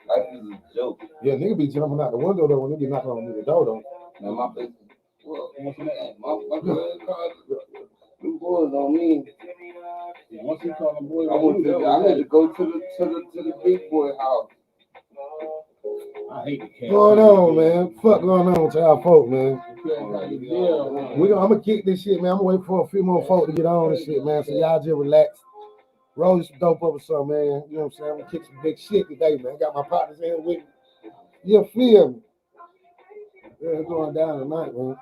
Life is a joke. Yeah, nigga be jumping out the window though when they be knocking on the door though. Now my business. Well, my credit card. Them boys on me. Once you call them boys, I had to go to the big boy house. I hate the cat. Going on, man. Fuck going on with y'all folk, man. Yeah, I'm gonna kick this shit, man. I'm gonna wait for a few more folk to get on this shit, man. So y'all just relax. Roll some dope up or something, man. You know what I'm saying? I'm gonna kick some big shit today, man. Got my partners in here with me. You feel me? Yeah, it's going down tonight, man.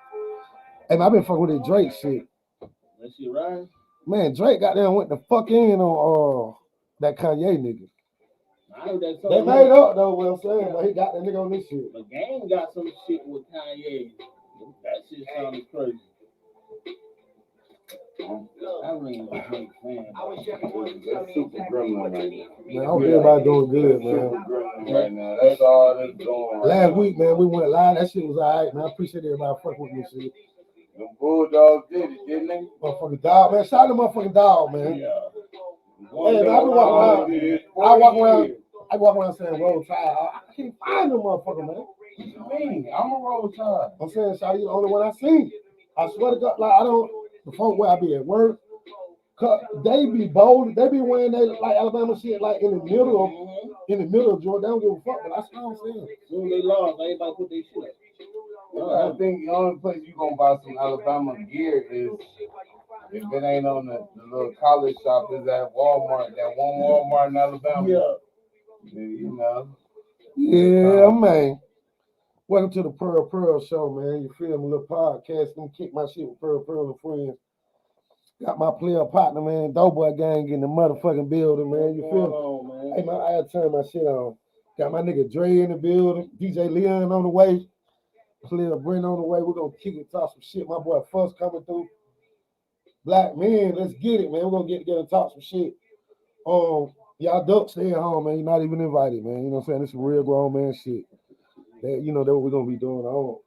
Hey, man, I've been fucking with this Drake shit. That shit right. Man, Drake got there and went the fuck in on that Kanye nigga. I heard that song. They made up though, what I'm saying, but he got that nigga on this shit. The game got some shit with Kanye. That shit sounded crazy. I really ain't a Drake fan. That's super gremlin right now. Man, I hope everybody doing good, man. Super gremlin right now. That's all that's going right Last now. week, man, we went live. That shit was alright, man. I appreciate everybody fucking with me, shit. Them Bulldogs did it, didn't they? Motherfucking dog, man. Shout out to motherfucking dog, man. Yeah. Hey, man, I be walking around. I walk around saying roll tide. I can't find them motherfucker, man. What you mean? I'm a roll tide. I'm saying, Shawty, you the only one I seen. I swear to God, like I don't. The folk where I be at work, they be bold. They be wearing they like Alabama shit like in the middle of Georgia. They don't give a fuck. But that's what I'm saying. Soon they lost, everybody put their shit up. I think the only place you gonna buy some Alabama gear is if it ain't on the little college shop is at Walmart. That one Walmart in Alabama. Yeah. You know. Yeah, man. Welcome to the PearlPearl show, man. You feel me? Little podcast. Let me kick my shit with PearlPearl and friends. Got my player partner, man. Doughboy gang in the motherfucking building, man. You feel me? Hey, man, I had to turn my shit on. Got my nigga Dre in the building. DJ Leon on the way. Player Brent on the way. We're going to kick it, talk some shit. My boy Fuss coming through. Black man, let's get it, man. We're going to get together and talk some shit. Y'all ducks stay at home, man. You're not even invited, man. You know what I'm saying? This is real grown man shit. That, you know, that's what we're gonna be doing.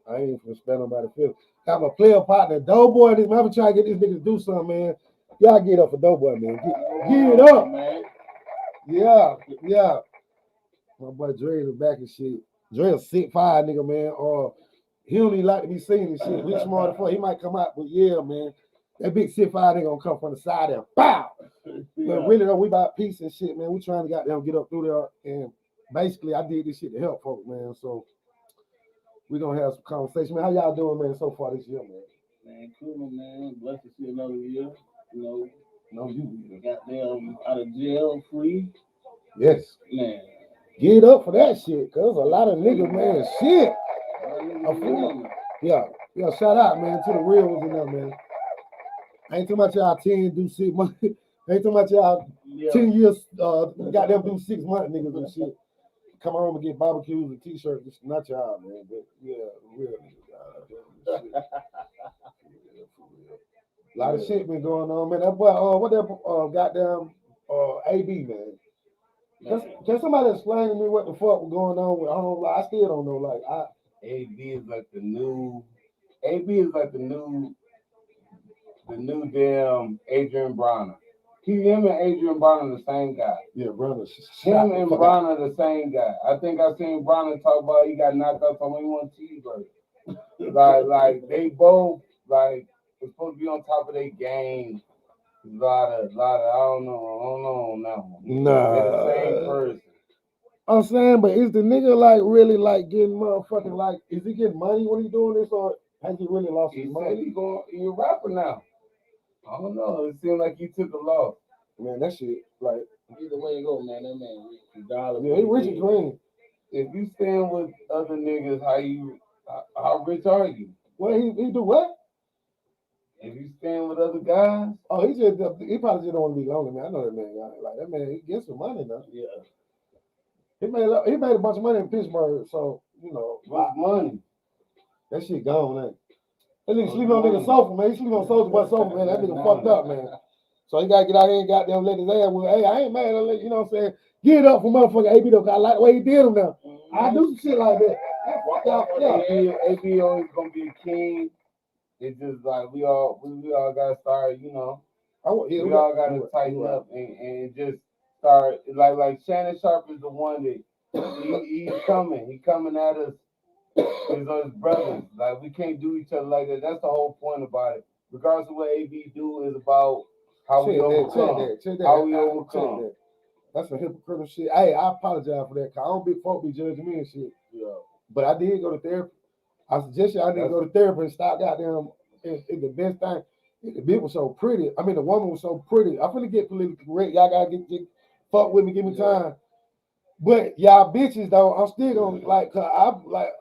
I ain't gonna spend nobody feel. Got my player partner, Doughboy. This man, I'm trying to get this nigga to do something, man. Y'all get up for Doughboy, man. Get it up, man. Yeah. My boy Dre in the back and shit. Dre a 6'5" nigga, man. He don't even like to be seen and shit. We smart for he might come out, but yeah, man. That big 6'5" nigga gonna come from the side there. Bow! Yeah. But really though, we about peace and shit, man. We trying to get up through there. And basically I did this shit to help folks, man. So we're gonna have some conversation. Man, how y'all doing, man, so far this year, man? Man, cool, man. Blessed to see another year. You know, you got them out of jail free. Yes. Man. Get up for that shit, cause a lot of niggas, man, shit. Yeah, shout out, man, to the real ones in there, man. I ain't talking about y'all 10 do 6 months. I ain't talking about y'all 10 years, goddamn do 6 months niggas and shit. Come home and get barbecues and t-shirts. It's not y'all, man. But yeah, real niggas. A lot of shit been going on, man. That boy, what that goddamn AB, man. Can somebody explain to me what the fuck was going on with home? I still don't know. Like, AB is like the new damn Adrian Bronner. Him and Adrian Bronner the same guy. Yeah, brothers. Him and Bronner the same guy. I think I seen Bronner talk about he got knocked out from one cheeseburger. like they both like was supposed to be on top of their game. A lot of I don't know on that one. Nah. They're the same person. I'm saying, but is the nigga like really like getting motherfucking like? Is he getting money when he doing this, or has he really lost his money? He a rapper now. I don't know. It seemed like he took a loss. Man, that shit like either way it go, man. That man rich. Yeah, he rich and green. If you stand with other niggas, how rich are you? Well, he do what? If you stand with other guys, he probably just don't want to be lonely, man. I know that man. Like that man, he gets some money now. Yeah. He made a bunch of money in Pittsburgh, so you know. What money? That shit gone, man. That nigga sleeping on nigga sofa, man. He sleeping on sofa, man. That nigga fucked up, man. So he gotta get out here and goddamn let his ass. Well, hey, I ain't mad. You know what I'm saying? Get it up for motherfucker AB though. I like the way he did him now. I do some shit like that. AB always gonna be a king. It's just like we all gotta start, you know. We all gotta tighten up and just start like Shannon Sharp is the one that he's coming. He coming at us. His brothers. Like we can't do each other like that. That's the whole point about it. Regardless of what AB do is about how we overcome. How we overcome. That's a hypocritical shit. Hey, I apologize for that. Cause I don't be folk be judging me and shit. Yeah. But I did go to therapy. I suggest I didn't go to therapy and stop goddamn. It's the best thing. The bitch was so pretty. I mean, the woman was so pretty. I'm finna get politically correct. Y'all gotta get fuck with me. Give me time. But y'all bitches though, I'm still gonna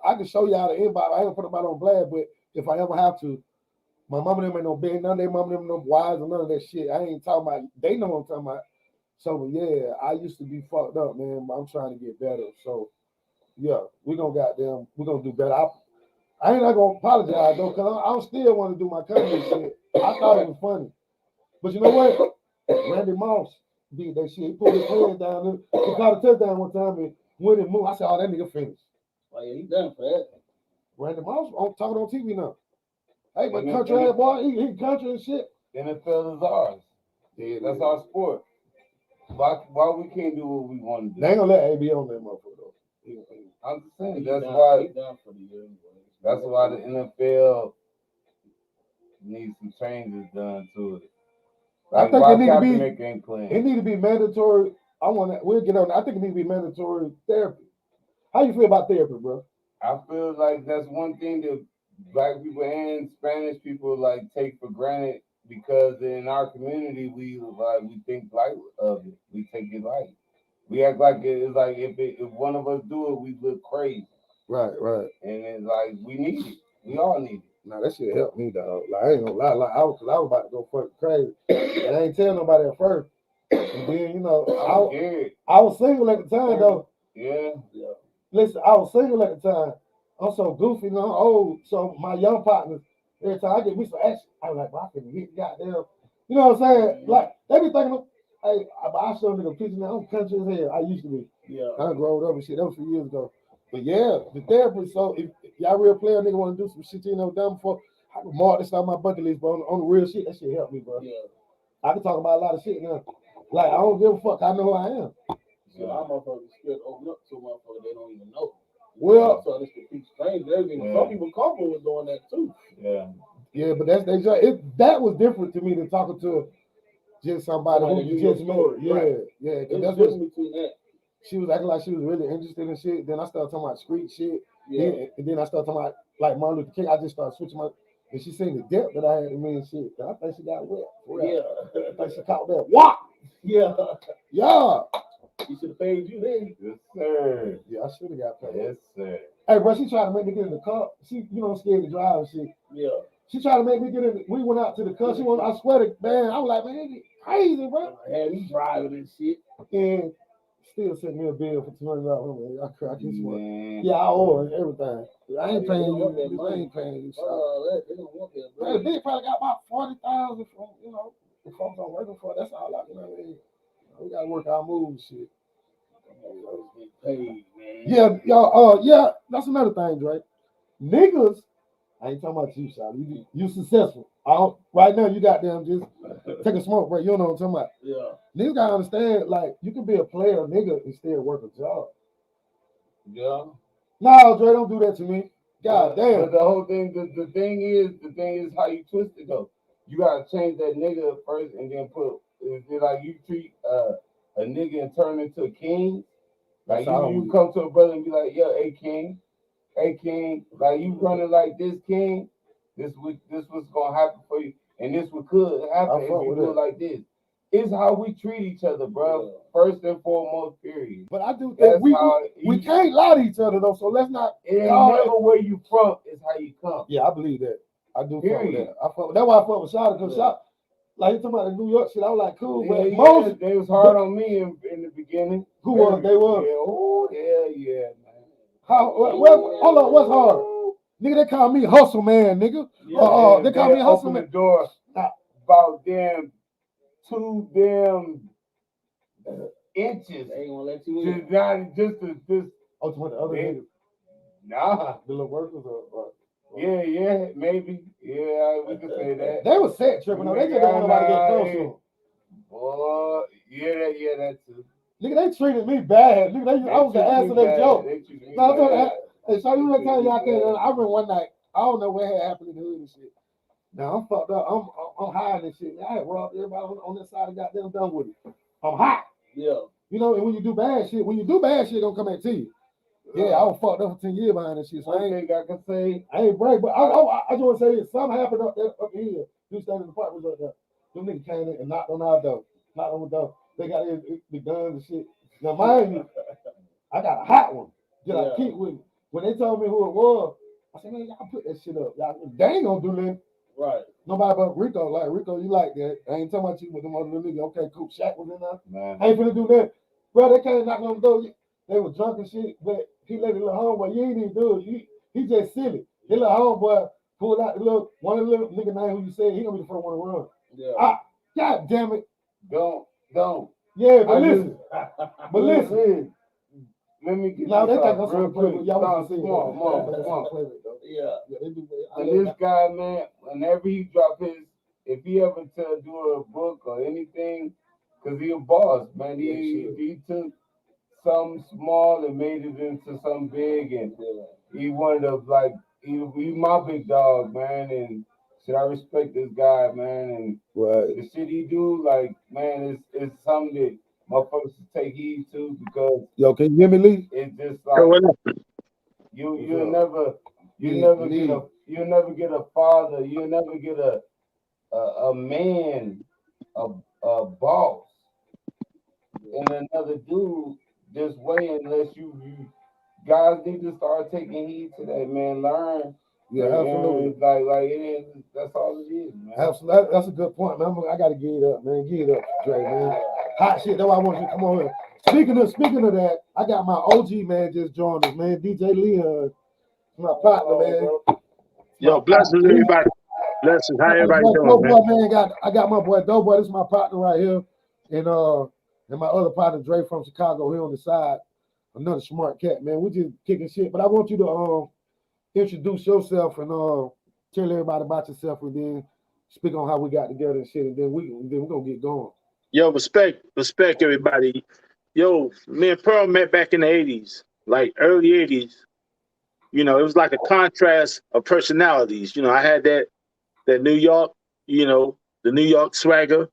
I can show y'all the inbox. I ain't put them out on blast, but if I ever have to, my mama them ain't no big, none of their mama them no wives or none of that shit. I ain't talking about. They know what I'm talking about. So yeah, I used to be fucked up, man. But I'm trying to get better. So yeah, we're gonna do better. I ain't not gonna apologize though, cause I still want to do my comedy shit. I thought it was funny, but you know what? Randy Moss did that shit. He pulled his hands down there. He caught a touchdown one time and went and moved. I said, "Oh, that nigga finished." Oh yeah, he done for that. Randy Moss talking on TV now. Hey, but country ass boy, he country and shit. NFL is ours. Yeah, that's our sport. Why we can't do what we want to do? They ain't gonna let AB on that motherfucker though. I'm just saying that's why the NFL needs some changes done to it. Like, I think it need to be. Ain't playing. It need to be mandatory. We'll get on. I think it need to be mandatory therapy. How you feel about therapy, bro? I feel like that's one thing that Black people and Spanish people like take for granted because in our community we think light of it. We take it light. We act like it's like if one of us do it, we look crazy. Right. And it's like we need it. We all need it. Now that shit helped me, dog. Like I ain't gonna lie. Like I was about to go fucking crazy, and I ain't tell nobody at first. And then I was single at the time though. Yeah. Listen, I was single at the time. I'm so goofy, I'm old. So my young partners, every time I get me some action, I was like, well, I can hit goddamn. You know what I'm saying? Like they be thinking, hey, I show them a picture now. I'm country as hell. I used to be. Yeah. I growed up and shit. That was a few years ago. But yeah, the therapist. So if y'all real player nigga want to do some shit you know done before, I can mark this on my bucket list, bro. On the real shit, that shit helped me, bro. Yeah. I can talk about a lot of shit now. Like I don't give a fuck. I know who I am. So our motherfuckers scared to open up to motherfuckers they don't even know. Well, so this could be strange. Some people comfortable with doing that too. Yeah, but that's that was different to me than talking to just somebody who you just met. Yeah. That's what between that. She was acting like she was really interested in shit. Then I started talking about street shit. Yeah. And then I started talking about like Martin Luther King. I just started switching and she seen the depth that I had in me and shit. And I think she got wet. Yeah. I think she caught that. What? Yeah. She should have paid you then. Yes, sir. Yeah, I should have got paid. Yes, sir. Hey, bro, she tried to make me get in the car. She, scared to drive and shit. Yeah. She tried to make me get in. We went out to the car. I swear to man, I was like, man, it's crazy, bro. Yeah, we driving and shit. And still sent me a bill for $200. I guess yeah, I owe her everything. I ain't paying you. I ain't paying you. They don't want that. The bitch probably got about 40,000 from the folks I'm working for. That's all I can. We gotta work our moves, shit. Paid, man. Yeah, y'all. That's another thing, Dre. Niggas, I ain't talking about you, Shawty. You successful. Right now, you got them just take a smoke break. You know what I'm talking about? Yeah. Niggas gotta understand, like, you can be a player, nigga, and still work a job. Yeah. No, Dre, don't do that to me. God damn. But the whole thing, the thing is how you twist it though. You gotta change that nigga first, and then it's like you treat a nigga and turn into a king. Like you come to a brother and be like, yo, hey king, like you running like this king. This what's gonna happen for you, and this what could happen if you do it like this. It's how we treat each other, bro. Yeah. First and foremost, period. But I do think we can't lie to each other though. So let's not. It ain't never where you from. It's how you come. Yeah, I believe that. I do fuck with that. That's why I fuck with Shawty because like you talking about the New York shit. I was like, cool, but they was hard on me in the beginning. Who was? They was. Yeah, oh yeah, man. Hold on, what's hard? Nigga, they call me hustle man, nigga. Yeah, they call me hustle man. The door about damn 2 damn inches. They ain't gonna let you in. Just to the other niggas. Nah. The little workers or yeah, maybe. Yeah, we could say that. They was set tripping though. They just don't want nobody to get close to them. Boy, yeah, that too. Nigga, they treated me bad. Nigga, I was the ass of their joke. They treated No, hey, so you look at y'all can. I remember one night. I don't know what had happened in the hood and shit. Now I'm fucked up. I'm high and shit. I had robbed everybody on that side of goddamn done with it. I'm hot. Yeah. You know, and when you do bad shit, don't come back to you. Yeah, I was fucked up for 10 years behind this shit. So I think I can say I ain't break, but I just want to say this. Something happened up here. You standing in the apartment up there. Them niggas came in and knocked on our door. Knocked on the door. They got the guns and shit. Now mind you, I got a hot one. Just I keep with me. When they told me who it was, I said, man, y'all put that shit up. Y'all, they ain't gonna do nothing. Right. Nobody but Rico. Like, Rico, you like that. I ain't talking about you with them other little niggas. Okay, cool. Shaq was in there. man. I ain't finna do that. Bro, they came knocking on the door. They were drunk and shit, but he let the little homeboy, you ain't even do it. He just silly. His little homeboy pulled out the little, one of the little nigga name who you said, he gonna be the first one to run. Yeah. God damn it. Don't. Yeah, but listen. Let me get now they think I'm real supposed to play quick. with y'all. Come on. Yeah, they do. And this guy, man, whenever he drop if he ever do a book or anything, cause he a boss, man. He took something small and made it into something big, and he one of he my big dog, man. And should I respect this guy, man? And the shit he do, like, man, it's something that motherfuckers should take heed to, because can you hear me, Lee? it's just like you'll never get a father, you'll never get a man, a boss, and another dude this way, unless you guys need to start taking heed to that, man. Learn. Yeah, absolutely. Like it is. That's all it is, man. Absolutely. That's a good point, man. I gotta give it up, man. Give it up, Dre, man. Hot shit. That's why I want you to come on here. Speaking of that, I got my OG man just joined us, man. DJ Leon, my partner, man. Yo, blessings everybody. Blessings. How everybody doing, man? I got my boy Doughboy. This is my partner right here, and my other partner Dre from Chicago here on the side. Another smart cat, man. We just kicking shit, but I want you to introduce yourself and tell everybody about yourself, and then speak on how we got together and shit, and then we're gonna get going. Yo, respect everybody. Yo, me and Pearl met back in the 80s, like early 80s. You know, it was like a contrast of personalities. You know, I had that New York, the New York swagger.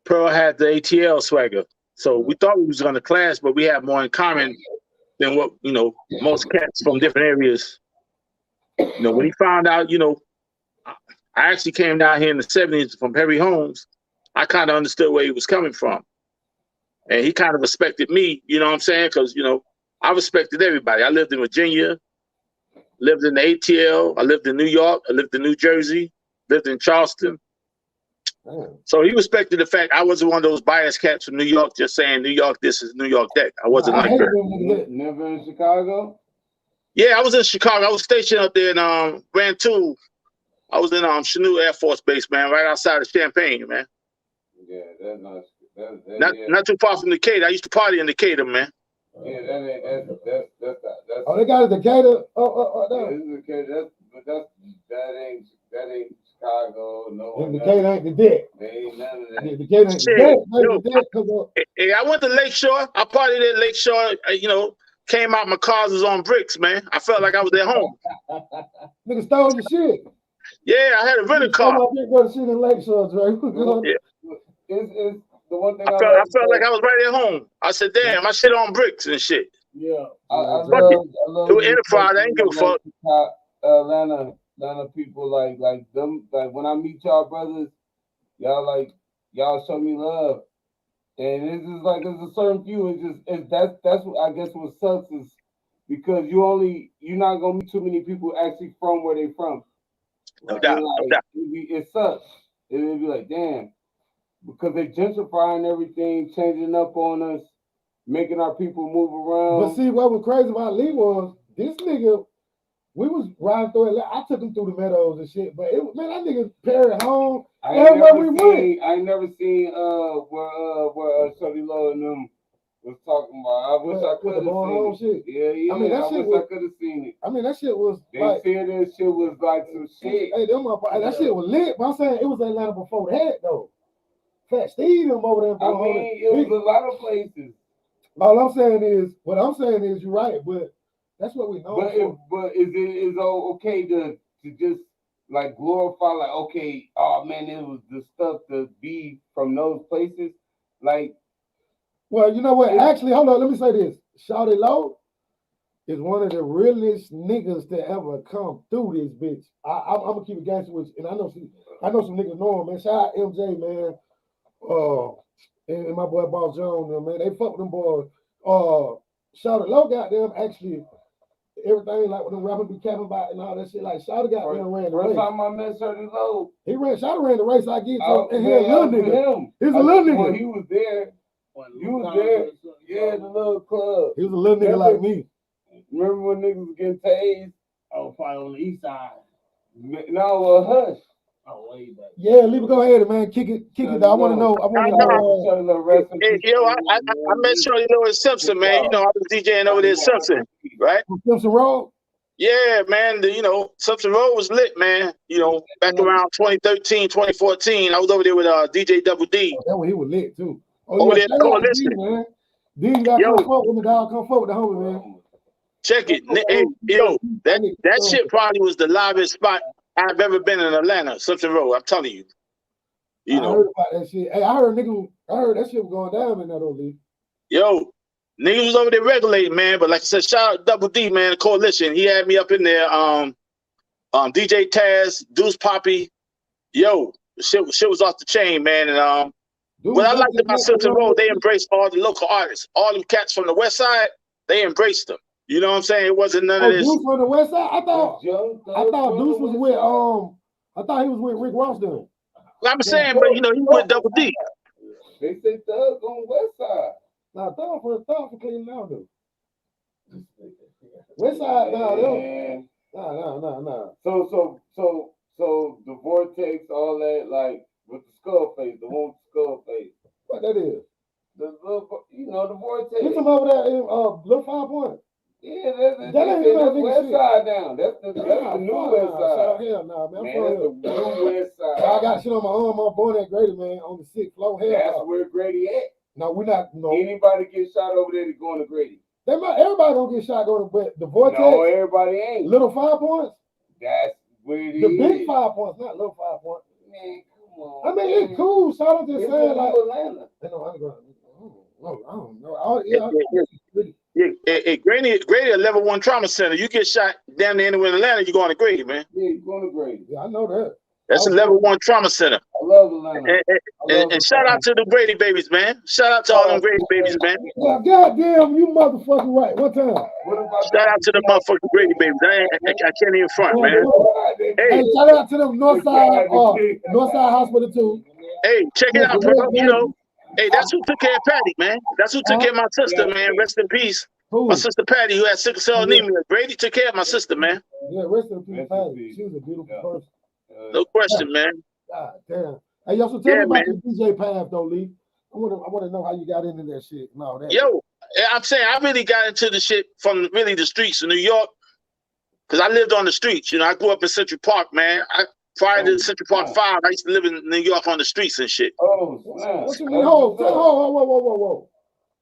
Pearl had the ATL swagger. So we thought we was gonna clash, but we had more in common than what, most cats from different areas. When he found out, I actually came down here in the 70s from Perry Homes. I kind of understood where he was coming from. And he kind of respected me, you know what I'm saying? Because, I respected everybody. I lived in Virginia, lived in the ATL, I lived in New York, I lived in New Jersey, lived in Charleston. So he respected the fact I wasn't one of those biased cats from New York just saying New York this is New York that. I wasn't like that. Never in Chicago? Yeah, I was in Chicago. I was stationed up there in Rantoul. I was in Chanute Air Force Base, man, right outside of Champaign, man. Yeah, that's not. Not too far from Decatur. I used to party in Decatur, man. Yeah, that's. Oh, they got a Decatur. That ain't Chicago. No. Decatur ain't the dick. They ain't none of that. Decatur ain't the dick. I went to Lakeshore. I partied at Lakeshore. Came out, my cars was on bricks, man. I felt like I was at home. Nigga stole your shit. Yeah, I had a rental car. My big brother shit in Lakeshore, Dre. Yeah. It's the one thing I felt like I was right at home. I said, damn, my shit on bricks and shit. Yeah. I love it was enterprise. I ain't give a fuck. Atlanta people like them. Like when I meet y'all brothers, y'all show me love. And it's just like there's a certain few. That's what I guess what sucks is because you're not gonna meet too many people actually from where they from. No doubt. It sucks. It'd be like, damn, because they gentrifying everything, changing up on us, making our people move around. But see, what was crazy about Lee was this nigga. We was riding through it. I took him through the meadows and shit, but that nigga Perry home. I ain't never seen where Shorty Low and them was talking about. I wish I could have seen it. Shit. Yeah. I mean, that shit I could have seen it. I mean, that shit was. They said that shit was like some shit. Hey, that shit was lit. But I'm saying it was Atlanta before that though. Fat Steve them over there. I mean, it was a lot of places. What I'm saying is, you're right, but That's what we know. But is it okay to just like glorify like okay, oh man, it was the stuff to be from those places, like. Well, you know what? Actually, hold on. Let me say this. Shawty Low is one of the realest niggas that ever come through this bitch. I'm gonna keep it gangster with you, and I know some niggas know him, man. Shout out MJ, man. And my boy Boss Jones, man. They fuck with them boys. Shawty Low got them actually. Everything like what the rappers be capping about and all that shit. Like Shawty got them ran the race. First time I met Shawty Low, Shawty ran the race. I get to and he a little nigga. He was a little nigga. When he was there. You was there, yeah, the little club. He was a little nigga like me. Remember when niggas was getting tased? Oh, probably on the east side. No, Hush. Oh, way back. Yeah, leave it. Go ahead, man. Kick it. I want to know. Yo, I met Shorty Low at Simpson, man. You know, I was DJing over there at Simpson, right? Simpson Road. Yeah, man. Simpson Road was lit, man. You know, back around 2013, 2014, I was over there with DJ Double D. Oh, that one he was lit too. Over there, coalition, man. D, you gotta come fuck with me, dog. Come fuck with the homie, man. Check it, hey, yo. That shit probably was the livest spot I've ever been in Atlanta. Simpson Road, I'm telling you. You know. I heard about that shit. Hey, I heard that shit was going down in that old league. Yo, niggas was over there regulating, man. But like I said, shout out Double D, man, the coalition. He had me up in there. DJ Taz, Deuce Poppy. Yo, shit was off the chain, man. And what I liked about Simpson Road, they embraced all the local artists. All them cats from the West Side, they embraced them. You know what I'm saying? It wasn't none of this. Deuce from the West Side? I thought Deuce was with I thought he was with Rick Ross then. I'm saying, but you know, he went Double D. They say Thug on West Side. Nah, Thug for Cleveland now, though. West Side, nah. So the Vortex, all that, like with the skull face, the one with the skull face. What that is? The little, the Vortex. He's over there in Little 5 Point. Yeah, that's West Side down. That's the new West Side. Hell nah, man. That's the new West Side. I got shit on my arm. I'm born at Grady, man, on the 6th floor. That's where Grady at. No, we're not. No. Anybody get shot over there to going to Grady? Everybody gonna get shot going to the Vortex. No, everybody ain't. Little 5 Points. That's where it is. The big 5 Points, not Little 5 Points. Man, come on. I mean, it's cool. So I'm just saying, like, Atlanta. I don't know. Yeah, Grady a level 1 trauma center. You get shot down there anywhere in Atlanta, you're going to Grady, man. Yeah, you're going to Grady. Yeah, I know that. That's a level 1 trauma center. I love Atlanta. And shout out to the Grady babies, man. Shout out to all them Grady babies, man. Yeah, goddamn, you motherfucking right. What time? Shout out to the motherfucking Grady babies. I can't even front, man. Hey, shout out to them Northside Hospital too. Hey, check it out, bro. You know, hey, that's who took care of Patty, man. That's who took care of my sister, man. Rest in peace. Who? My sister Patty, who had sickle cell anemia. Grady took care of my sister, man. Yeah, rest in peace, Patty. She was a beautiful person. No question, man. God damn. Hey, yo, so tell me about your DJ path, though, Lee. I want to know how you got into that shit and all that. Yo, I'm saying I really got into the shit from really the streets of New York, because I lived on the streets. You know, I grew up in Central Park, man. Prior to Central Park 5, I used to live in New York on the streets and shit. Oh, what you mean? Whoa.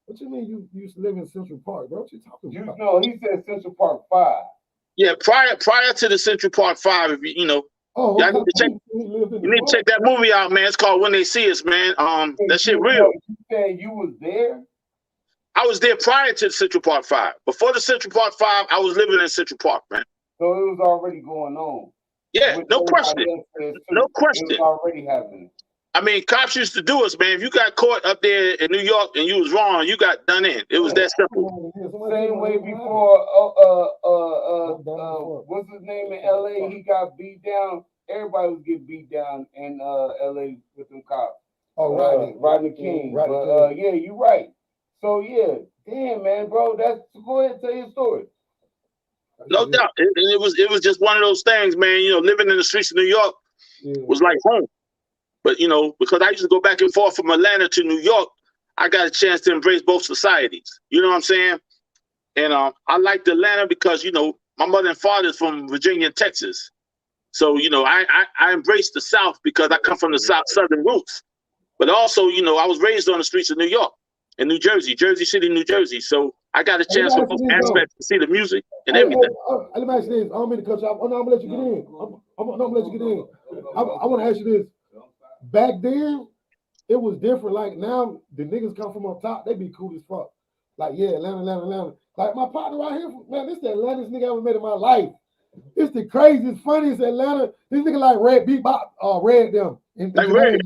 What you mean you used to live in Central Park, bro? What you talking about? No, he said Central Park 5. Yeah, prior to the Central Park 5, if you know. Oh, okay. You need to check that movie out, man. It's called When They See Us, man. That shit real. You said you was there? I was there prior to the Central Park 5. Before the Central Park 5, I was living in Central Park, man. So it was already going on. Yeah, no question. No question. It was already happening. I mean, cops used to do us, man. If you got caught up there in New York and you was wrong, you got done in. It was that simple. Same way before, what's his name in LA? He got beat down. Everybody was getting beat down in LA with them cops. Oh, Rodney King. But yeah, you're right. So yeah, damn man, bro. Go ahead and tell your story. No doubt. It was just one of those things, man. You know, living in the streets of New York was like home. But you know, because I used to go back and forth from Atlanta to New York, I got a chance to embrace both societies. You know what I'm saying? And I liked Atlanta because, you know, my mother and father is from Virginia and Texas. So, you know, I embraced the South because I come from the Southern roots. But also, you know, I was raised on the streets of New York and New Jersey, Jersey City, New Jersey. So I got a chance from both aspects to see the music and everything. Let me ask you this. I don't mean to cut you off. Oh, no, I'm gonna let you get in. I'm gonna let you get in. I want to ask you this. Back then, it was different. Like now, the niggas come from up top. They be cool as fuck. Like yeah, Atlanta. Like my partner right here, man. This is the Atlanta's nigga I ever met in my life. It's the craziest, funniest Atlanta. This nigga like Red Red them. Like Red.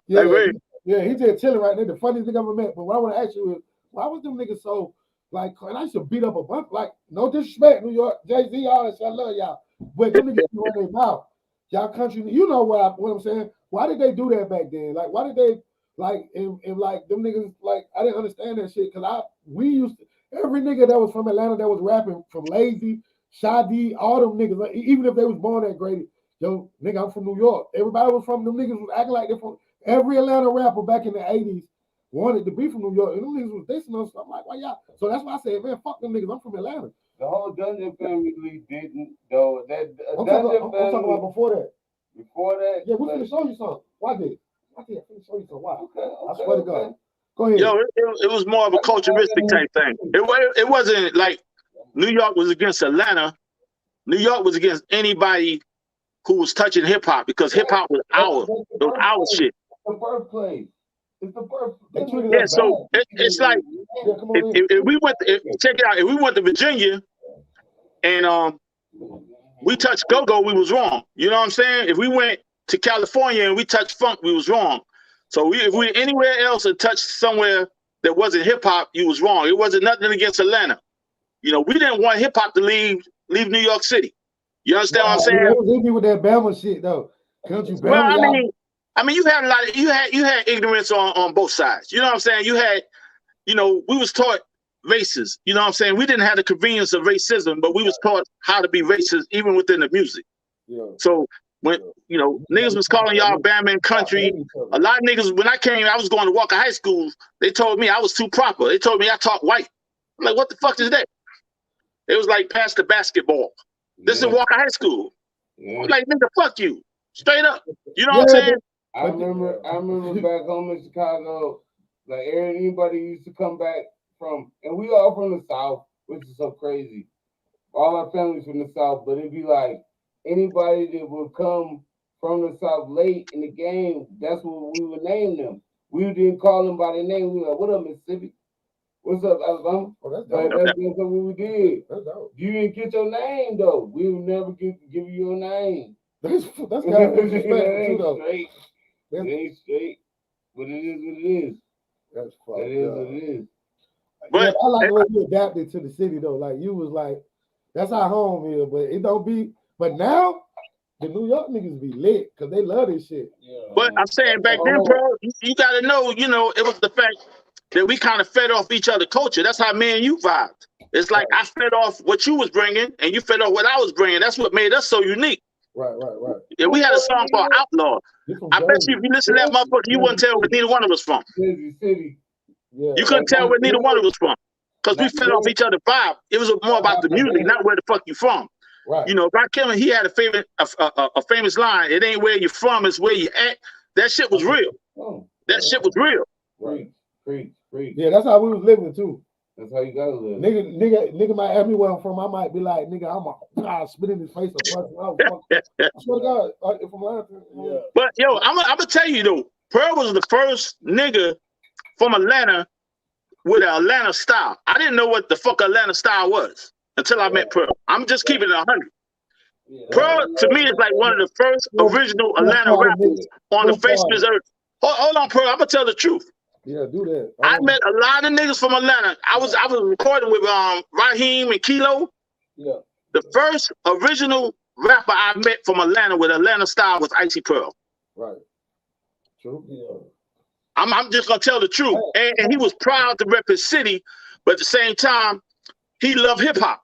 Yeah, like Red. Yeah, he just chilling right there. The funniest nigga I ever met. But what I want to ask you is, why was them niggas so like? And I used to beat up a bunch. Like no disrespect, New York, Jay-Z, all that shit. I love y'all, but them niggas run their mouth. Y'all country, you know what I'm saying? Why did they do that back then? Like, why did they like and like them niggas? Like, I didn't understand that shit because we used to, every nigga that was from Atlanta that was rapping from Lazy, Shadi, all them niggas, like, even if they was born at Grady, yo, nigga, I'm from New York. Everybody was from them niggas was acting like they're from every Atlanta rapper back in the 80s wanted to be from New York. And them niggas was dissing us. I'm like, why y'all? So that's why I said, man, fuck them niggas. I'm from Atlanta. The whole Dungeon family didn't though. I'm talking about before that. Before that, yeah, we finna show you something. Why did? I finna show you something. Why? Okay, I swear to God. Go ahead. Yo, it was more of a culturistic type thing. It wasn't like New York was against Atlanta. New York was against anybody who was touching hip hop because hip hop was our shit. The birthplace. It's the birthplace. Yeah, so it's like if we went check it out. If we went to Virginia and we touched go-go, we was wrong. You know what I'm saying? If we went to California and we touched funk, we was wrong. So if we anywhere else and touched somewhere that wasn't hip hop, you was wrong. It wasn't nothing against Atlanta. You know, we didn't want hip hop to leave New York City. You understand what I'm saying? It was easy with that Bama shit though. Country Bama. Well, I mean, you had a lot of you had ignorance on both sides. You know what I'm saying? You had, you know, we was taught races. You know what I'm saying? We didn't have the convenience of racism, but we was taught how to be racist even within the music. Yeah. So when you know niggas was calling y'all Bama and country, a lot of niggas when I was going to Walker High School, they told me I was too proper. They told me I talk white. I'm like, what the fuck is that? It was like pass the basketball. This is Walker High School. I'm like, nigga, fuck you. Straight up. You know what I'm saying? I remember back home in Chicago, like anybody used to come back from, and we all from the South, which is so crazy. All our families from the South, but it'd be like anybody that would come from the South late in the game, that's what we would name them. We didn't call them by their name. We were like, what up, Mississippi? What's up, Alabama? Oh, that's what we did. That's dope. You didn't get your name though. We would never give you your name. That's kind of disrespectful too, though. Straight. It ain't straight, but it is what it is. That's fucked It is what it is. But yeah, I like the way you adapted to the city though. Like you was like, that's our home here, but it don't be. But now the New York niggas be lit because they love this shit. Yeah. But I'm saying back then, bro, you gotta know, you know, it was the fact that we kind of fed off each other culture. That's how me and you vibed. It's like I fed off what you was bringing, and you fed off what I was bringing. That's what made us so unique. Right. Yeah, we had a song called Outlaw. I bet you if you listen to that motherfucker, you wouldn't tell where neither one of us from. City. Yeah. You couldn't tell where neither one of us from. Because we fed off each other's vibe. It was more about the music, not where the fuck you from. Right. You know, Rakim, he had a famous line. It ain't where you're from, it's where you at. That shit was real. That shit was real. Preach. Yeah, that's how we was living too. That's how you gotta live. Nigga might ask me where I'm from. I might be like, nigga, I'm spit in his face or punch. I swear to God, if I'm lying, yeah. But yo, I'm gonna tell you though, Pearl was the first nigga from Atlanta with an Atlanta style. I didn't know what the fuck Atlanta style was until I met Pearl. I'm just keeping it 100. Pearl to me is like one of the first original Atlanta rappers on the face of this earth. Hold on, Pearl. I'm gonna tell the truth. Yeah, do that. I met a lot of niggas from Atlanta. I was recording with Raheem and Kilo. Yeah. The first original rapper I met from Atlanta with Atlanta style was Icy Pearl. Right. True. Yeah. I'm just gonna tell the truth. And he was proud to rep his city, but at the same time, he loved hip hop.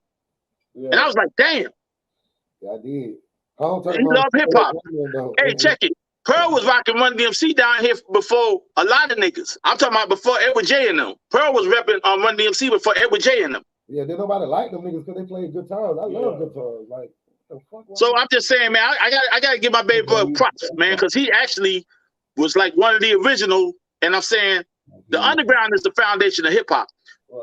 Yeah. And I was like, damn. Yeah, I did. He loved hip hop. Hey, check it. Pearl was rocking Run DMC down here before a lot of niggas. I'm talking about before Edward J and them. Pearl was repping on Run DMC before Edward J and them. Yeah, then nobody liked them niggas because they played guitars. I love guitars. Like, the fuck. So I'm just saying, man, I gotta give my baby boy props, man, because he actually was like one of the original. And I'm saying the underground is the foundation of hip hop.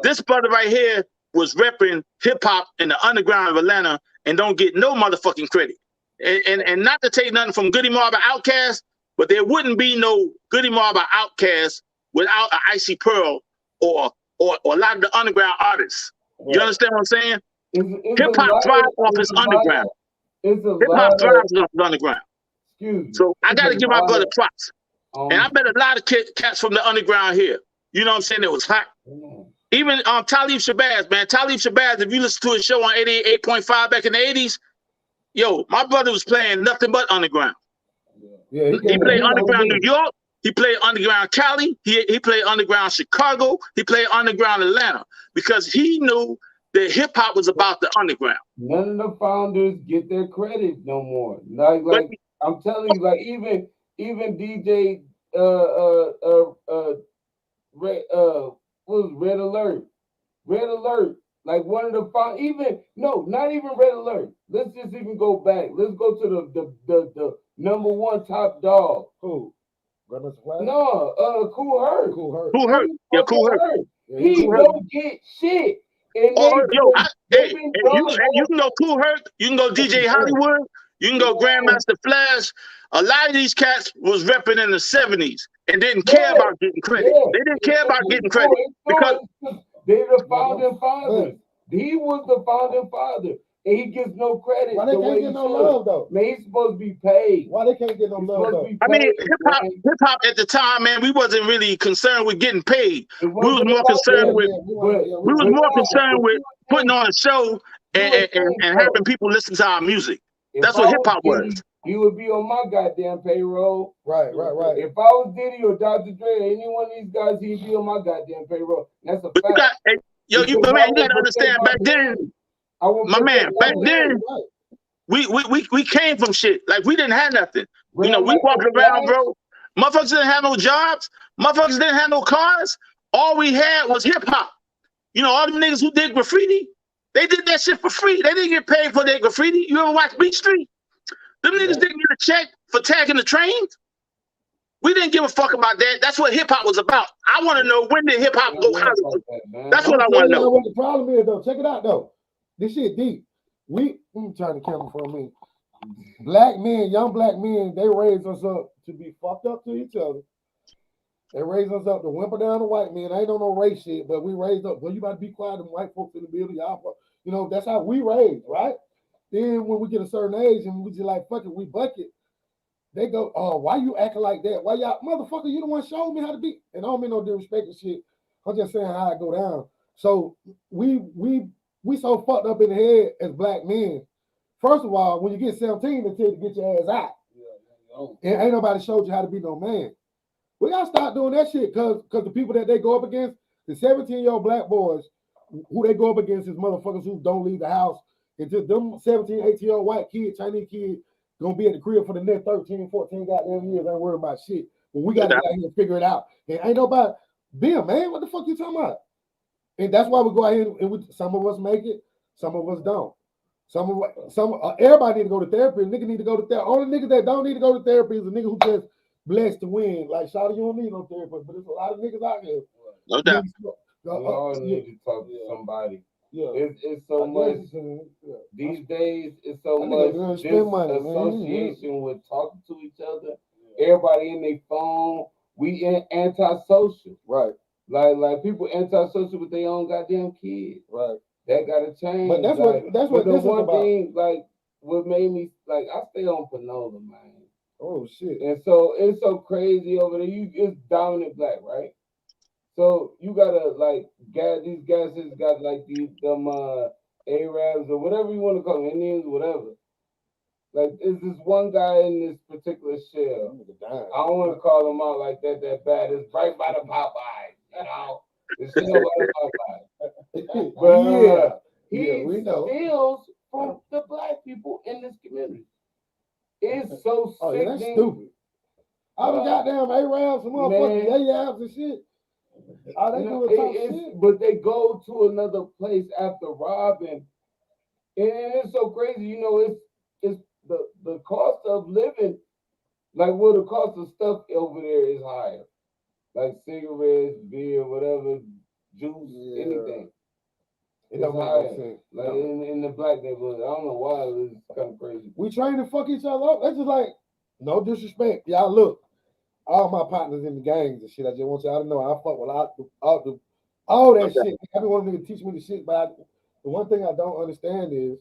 This brother right here was repping hip hop in the underground of Atlanta and don't get no motherfucking credit. And not to take nothing from Goody Mob or Outkast, but there wouldn't be no Goody Mob or Outkast without an Icy Pearl or a lot of the underground artists. You understand what I'm saying? Hip hop thrives off its underground. Hip hop thrives off its underground. Excuse me. So I got to give my brother props. And I bet a lot of cats from the underground here. You know what I'm saying? It was hot. Even Talib Shabazz, man. Talib Shabazz, if you listen to his show on 88.5 back in the 80s, yo, my brother was playing nothing but underground. Yeah, he played underground New York. He played underground Cali. He played underground Chicago. He played underground Atlanta because he knew that hip hop was about the underground. None of the founders get their credit no more. Like I'm telling you, like even DJ Red Alert. Red Alert. Like one of the not even Red Alert. Let's just even go back. Let's go to the number one top dog. Who? No, Cool Herc. Cool Herc. Yeah, Cool Herc. He don't get shit. And you can go Cool Herc. You can go DJ Hollywood. You can go Grandmaster Flash. A lot of these cats was repping in the 70s and didn't care about getting credit. They didn't care about getting credit because they're the founding fathers. He was the founding father. And he gets no credit. Why they can't get no love though? Man, he's supposed to be paid. Why they can't get no love though? I mean, hip hop at the time, man, we wasn't really concerned with getting paid. We was more concerned with putting on a show and having people listen to our music. That's what hip hop was. He would be on my goddamn payroll. Right. If I was Diddy or Dr. Dre, any one of these guys, he'd be on my goddamn payroll. That's a fact. You gotta understand back then. My man, back then, we came from shit. Like, we didn't have nothing. You know, we walked around, bro. Motherfuckers didn't have no jobs. Motherfuckers didn't have no cars. All we had was hip-hop. You know, all the niggas who did graffiti, they did that shit for free. They didn't get paid for their graffiti. You ever watch Beat Street? Them niggas didn't get a check for tagging the trains. We didn't give a fuck about that. That's what hip-hop was about. I want to know, when did hip-hop go Hollywood? That's what I want to know. What the problem is, though. Check it out, though. This shit deep. Let me turn the camera for a minute. Black men, young black men, they raised us up to be fucked up to each other. They raised us up to whimper down the white men. I ain't on no race shit, but we raised up. Well, you about to be quiet, them white folks in the building, y'all. You know, that's how we raised, right? Then when we get a certain age and we just like, fuck it, we bucket. They go, oh, why you acting like that? Why y'all, motherfucker, you the one showed me how to be. And I don't mean no disrespect and shit. I'm just saying how I go down. So we so fucked up in the head as black men. First of all, when you get 17, they tell you to get your ass out. And ain't nobody showed you how to be no man. We gotta start doing that shit because the people that they go up against, the 17-year-old black boys, who they go up against is motherfuckers who don't leave the house. It's just them 17, 18-year-old white kids, Chinese kids, gonna be at the crib for the next 13, 14 goddamn years. Ain't worried about shit. But we gotta get out here and figure it out. And ain't nobody, Bill, man, what the fuck you talking about? And that's why we go out here and some of us make it, some of us don't. Everybody need to go to therapy. Nigga need to go to therapy. Only niggas that don't need to go to therapy is a nigga who just blessed to win. Like, Shawty, you don't need no therapy, but there's a lot of niggas out here. No doubt. We all need to talk to somebody. Yeah. It's so much these days. It's so much association with talking to each other. Everybody in their phone. We antisocial, right? Like people antisocial with their own goddamn kids, right? That gotta change. But that's what the this one is about. thing. Like what made me like I stay on Panola, man. Oh shit! And so it's so crazy over there. It's dominant black, right? So you gotta like these guys just got like them Arabs or whatever you want to call them, Indians, whatever. Like is this one guy in this particular shell? I don't want to call him out like that bad. It's right by the Popeyes, you know. It's still by the Popeyes. But he steals from the black people in this community. It's so sick. Yeah, that's stupid. All the goddamn Arabs and motherfucking Arabs and shit. All they do is shit. But they go to another place after robbing. And it's so crazy, you know, it's the cost of living, like the cost of stuff over there is higher. Like cigarettes, beer, whatever, juice, anything. It don't make no sense. Like in the black neighborhood, I don't know why it's kind of crazy. We train to fuck each other up. That's just like, no disrespect. Y'all look, all my partners in the gangs and shit, I just want y'all to know I fuck with all that shit. Everyone nigga teach me the shit, but the one thing I don't understand is,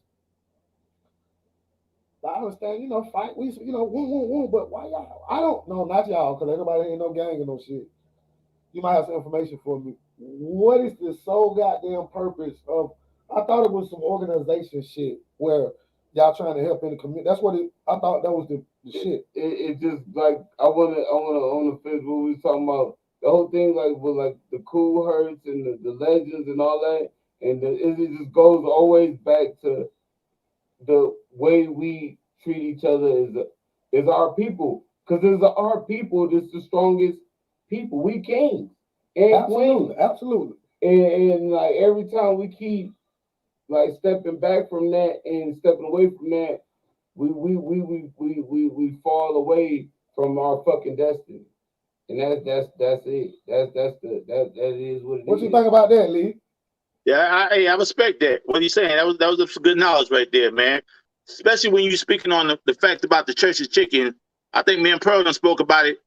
I understand, you know, fight, we, you know, woo, but why y'all? I don't know, not y'all, because everybody ain't no gang or no shit. You might have some information for me. What is the sole goddamn purpose of? I thought it was some organization shit where y'all trying to help in the community. That's what I thought that was the shit. It just like I wanna on the fifth what we was talking about the whole thing like with like the cool hurts and the legends and all that, and it just goes always back to the way we treat each other is our people, because it's our people that's the strongest people. We kings and Absolutely, queens. absolutely. And like every time we keep like stepping back from that and stepping away from that, we fall away from our fucking destiny. And that's it. That is what it is. What you think about that, Lee? Yeah, I respect that. What he's saying, that was some good knowledge right there, man. Especially when you're speaking on the fact about the church's chicken. I think me and Pearl done spoke about it.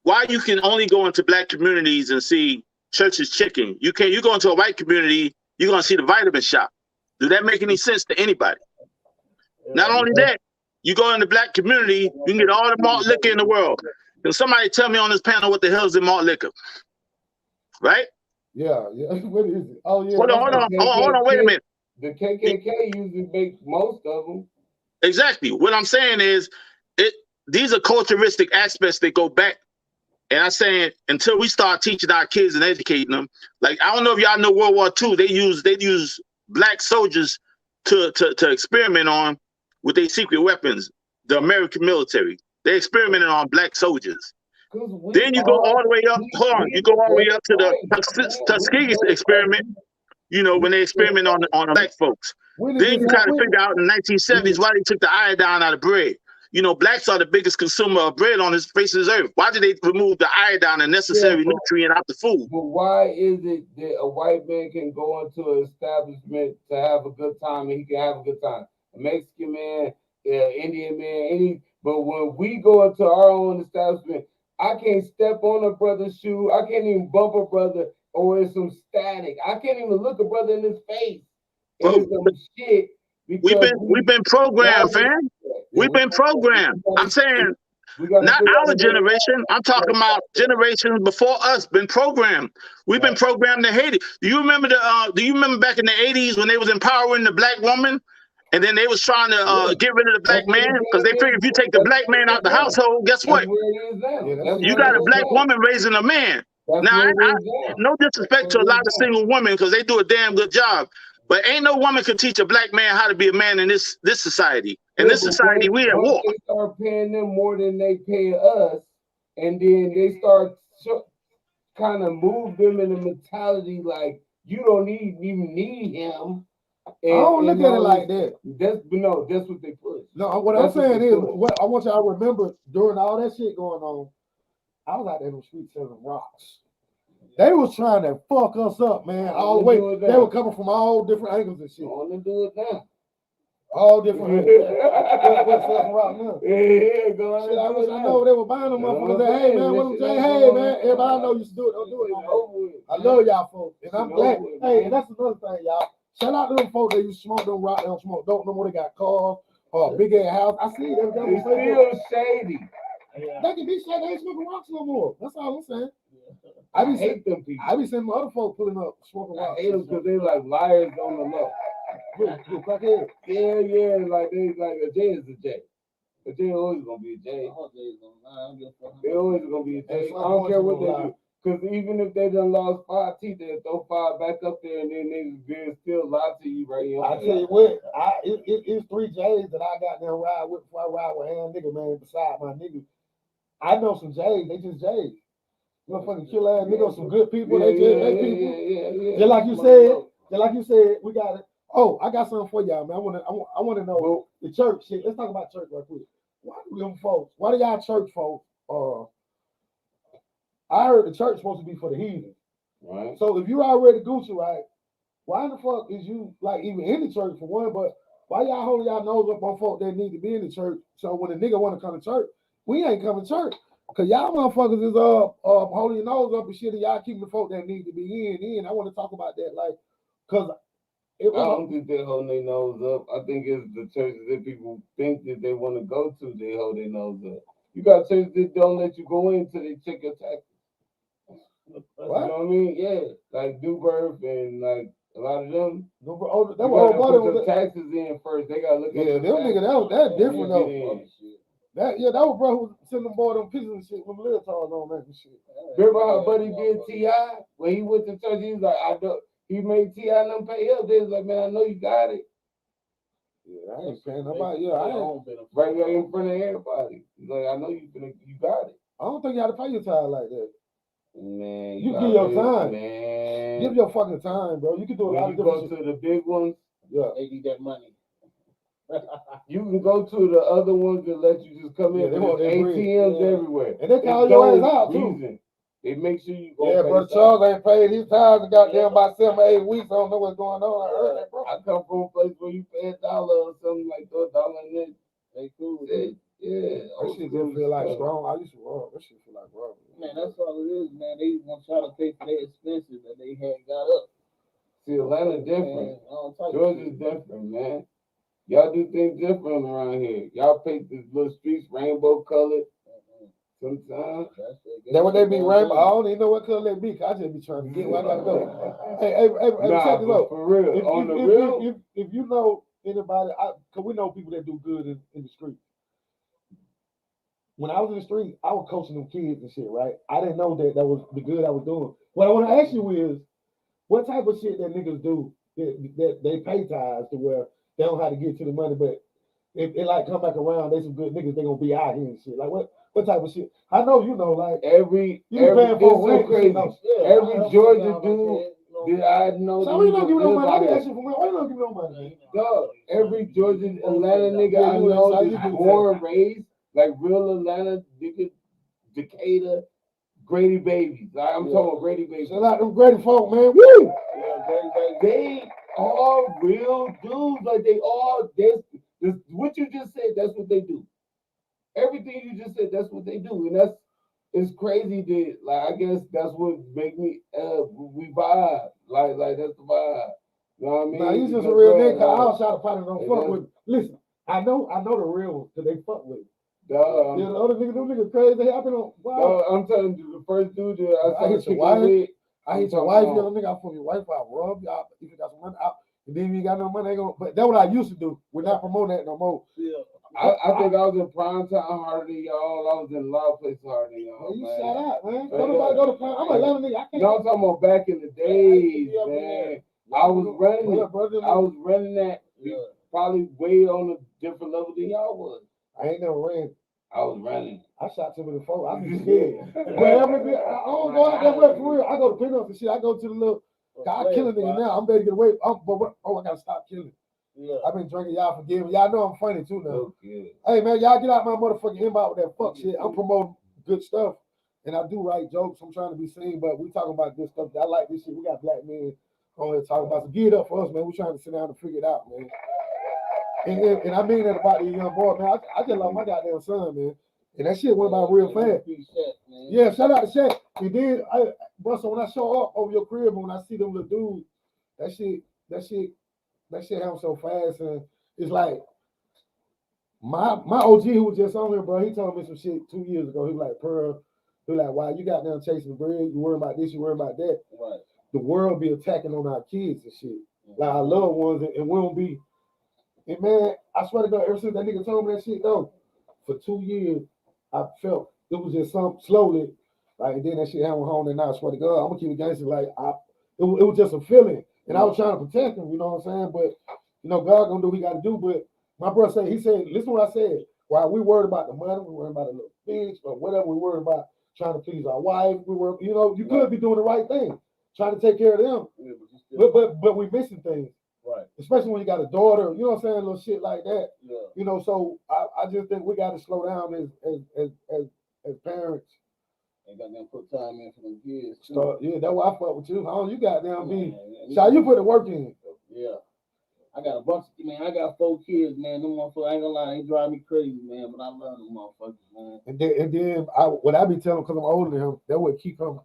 Why you can only go into black communities and see church's chicken. You go into a white community, you're gonna see the vitamin shop. Does that make any sense to anybody? Not only that, you go in the black community, you can get all the malt liquor in the world. Can somebody tell me on this panel what the hell is the malt liquor? Right? Yeah. What is it? Oh yeah. Hold on, wait a minute. The KKK usually makes most of them. Exactly. What I'm saying is, these are culturistic aspects that go back. And I'm saying until we start teaching our kids and educating them, like I don't know if y'all know World War II, they use black soldiers to experiment on with their secret weapons. The American military, they experimented on black soldiers. Then you go all the way up. Hold on, you go all the way up to the Tuskegee experiment. You know, when they experiment on black folks. Then you kind of figure out in the 1970s why they took the iodine out of bread. You know, blacks are the biggest consumer of bread on this face of this earth. Why did they remove the iodine, a necessary nutrient, out the food? But why is it that a white man can go into an establishment to have a good time and he can have a good time? A Mexican man, Indian man, but when we go into our own establishment, I can't step on a brother's shoe. I can't even bump a brother, or it's some static. I can't even look a brother in his face. It's some shit. We've been programmed, fam. We've been programmed. I'm saying not our generation. I'm talking about generations before us been programmed. We've been programmed to hate it. Do you remember back in the 80s when they was empowering the black woman? And then they was trying to get rid of the black man because they figured if you take the black man out the household, guess what? You got a black woman raising a man. Now, I no disrespect to a lot of single women because they do a damn good job. But ain't no woman can teach a black man how to be a man in this society. In this society, we at war. They start paying them more than they pay us, and then they start kind of move them in the mentality like you don't even need him. And, I don't look at it like that. That's what they push. No, what I'm saying is, what I want y'all to remember during all that shit going on, I was out there in the streets selling rocks. They was trying to fuck us up, man, all the way. They were coming from all different angles and shit. I want to do it now. All different angles. What's selling rock now? Yeah, go on. Shit, I know they were buying them motherfuckers. Hey, man, what I'm saying? Hey, man, everybody I know used to do it. Don't do it no more. I love y'all folks, and I'm glad. Hey, and that's another thing, y'all. Shout out to them folks that used to smoke them rock. They don't smoke dope no more. They got cars or big ass house. I see them. It's still shady. They can be shady. They ain't smoking rocks no more. That's all I'm saying. I hate them people. I be seeing my other folks pulling up smoking rocks. I hate them because they like liars on the low. Yeah, like they like a J is a J. A J always gonna be a J. They always gonna be a J. I don't care what they do. Because even if they done lost 5 teeth, they'll throw 5 back up there and then they still lie to you right here. I tell you what, it's 3 J's that I got there ride with before I ride with hand nigga, man, beside my nigga. I know some J's, they just J's. Motherfucking kill ass nigga, some good people, they people. Just like you said, we got it. Oh, I got something for y'all, man. I want to know the church shit. Let's talk about church right quick. Why do y'all church folks? I heard the church supposed to be for the heathen. Right. So if you already Gucci, right? Why the fuck is you like even in the church for one? But why y'all holding y'all nose up on folk that need to be in the church? So when a nigga want to come to church, we ain't coming to church. Cause y'all motherfuckers is holding your nose up and shit, and y'all keeping the folk that need to be in. I want to talk about that, like, cause I don't think they holding their nose up. I think it's the churches that people think that they want to go to, they hold their nose up. You got churches that don't let you go in until they check your taxes. You know what I mean? Yeah, like Dewberg and like a lot of them. that You was gotta old put buddy your was taxes in first. They gotta look at yeah, your them taxes. nigga that's different You though. get in. That was bro who sent them boy them pieces and shit with leotards on that and shit. Remember how Buddy did T.I. when he went to church? He was like, I don't. He made T.I. and them pay up. They was like, man, I know you got it. Yeah, I ain't paying nobody. Yeah, I ain't Right there in front of everybody. He's like, I know you got it. I don't think you have to pay your time like that. Man, you give your time. Man, give your fucking time, bro. You can do a lot of different shit. Go to the big ones. Yeah, they need that money. You can go to the other ones that let you just come in. They want ATMs everywhere, and they call your ass out reason. too. They make sure you go. Yeah, bro. Charles ain't paid his time and goddamn about 7 or 8 weeks. I don't know what's going on. I heard that, bro. I come from a place where you pay $1 or something like that, $1 and then they cool. Yeah, that shit just feel like strong. I used to rob. That shit feel like rob. Man, that's all it is, man. They want y'all to pay for their expenses that they had got up. See, Atlanta different. Georgia's different, man. Y'all do things different around here. Y'all paint the little streets rainbow colored. Sometimes. That when they be rainbow, I don't even know what color they be. I just be trying to get where I gotta go. Hey, check this out. For real, if you know anybody, cause we know people that do good in the street. When I was in the street, I was coaching them kids and shit, right? I didn't know that was the good I was doing. What I want to ask you is, what type of shit that niggas do that they pay ties to where they don't have to get to the money, but if it like come back around, they some good niggas, they gonna be out here and shit. Like what type of shit? I know you know, like every paying for so crazy. Every Georgia dude that I know. So we don't give no money. I ask you for money. Why you don't give no money? Dog, every Georgia Atlanta nigga I know is born and raised like real Atlanta nigga, Decatur, Grady babies. Like, I'm talking about Grady babies. Shout out them Grady folk, man. Woo! They are real dudes. Like they all what you just said, that's what they do. Everything you just said, that's what they do. And it's crazy that like I guess that's what make me we vibe. Like that's the vibe. You know what I mean? Nah, you just a real nigga. I was trying to find it don't fuck with. Listen, I know the real ones because they fuck with it. Dog. Yeah, the other niggas, them niggas crazy. They happen on. Wow. Dog, I'm telling you, the first dude that I hit your wife. I hit your wife. The other nigga, I fuck your wife. I rob y'all. If you got some money out, and then you got no money, they gonna. But that's what I used to do. We're not promoting that no more. Yeah. I think I was in prime time harder than y'all. I was in a lot of places harder than y'all. You shout out, man. Go to prime. I'm a Atlanta nigga. I can't. No, I'm talking about back in the days, man. I was running it. I was running that probably way on a different level than y'all was. I ain't never ran. I was running. I shot too many folks. I be scared. But I don't go out that way for real. I go to pinups and shit. I go to the little. I kill a nigga now. I'm ready to get away. I gotta stop killing. Yeah. I've been drinking. Y'all forgive me. Y'all know I'm funny too now. Okay. Hey man, y'all get out my motherfucking inbox with that fuck shit. I'm promoting good stuff, and I do write jokes. I'm trying to be seen, but we talking about good stuff. I like this shit. We got black men on here talking about. So get it up for us, man. We trying to sit down and figure it out, man. And I mean that about these young boys, man. I just love my goddamn son, man. And that shit went by real fast. Yeah, shout out to Shaq. And then, so when I show up over your crib and when I see them little dudes, that shit happens so fast. And it's like, my OG who was just on here, bro, he told me some shit 2 years ago. He was like, Pearl, he was like, wow, you got down chasing bread. You worry about this, you worry about that. Right. The world be attacking on our kids and shit. Like our loved ones, and we don't be. And man, I swear to God, ever since that nigga told me that shit, though, for 2 years, I felt it was just something slowly, like, and then that shit happened home, and now I swear to God, I'm gonna keep it gangster. Like, it was just a feeling, and I was trying to protect him, you know what I'm saying? But, you know, God gonna do what he gotta do. But my brother he said, listen what I said. While we worried about the money, we worried about the little things, or whatever, we worried about trying to please our wife, we were, you know, you could be doing the right thing, trying to take care of them, but we missing things. Right. Especially when you got a daughter, you know what I'm saying, little shit like that. Yeah. You know, so I just think we got to slow down as parents They got them put time in for them kids. So, yeah, that's why I fuck with you. How you got down be? So you put the work in. Yeah. I got a bunch of, man, I got 4 kids, man. Them motherfuckers, I ain't gonna lie, they drive me crazy, man, but I love them motherfuckers, man. And then what I be telling him, because I'm older than him, that would keep him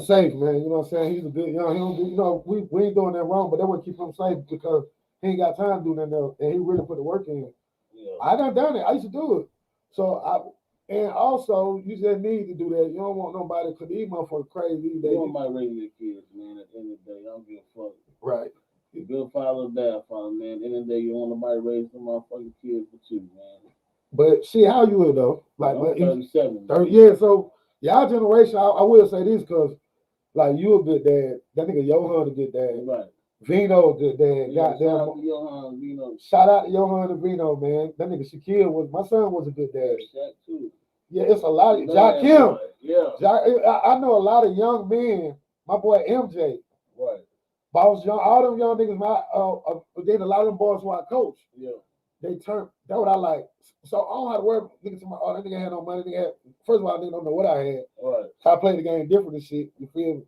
safe, man. You know what I'm saying? He's a good young, he don't do, you know, we ain't doing that wrong, but that would keep him safe because he ain't got time to do that now, and he really put the work in. Yeah. I done it. I used to do it. So and also you just need to do that. You don't want nobody, because these motherfuckers crazy. You don't mind raising your kids, man. At the end of the day, I don't give a fuck. Right. You're a good father or bad father, man. At the end of the day, you don't want nobody raising some motherfucking kids but you, man. But see how you is though. Like, I'm 37. 30, yeah, so y'all generation, I will say this because like you a good dad. That nigga Johan a good dad. Right. Vino a good dad. Yeah, Goddamn. Shout out to Johan and Vino, man. That nigga Shaquille my son was a good dad. Shaq too. Yeah, it's a lot of Jack Kim. Yeah. I know a lot of young men. My boy MJ. Right. Boss young, all them young niggas, then a lot of them boys who I coach. Yeah. They turn, that's what I like. So I don't have to worry about niggas to my, that nigga had no money. First of all, nigga don't know what I had. Right. So I played the game different and shit. You feel me?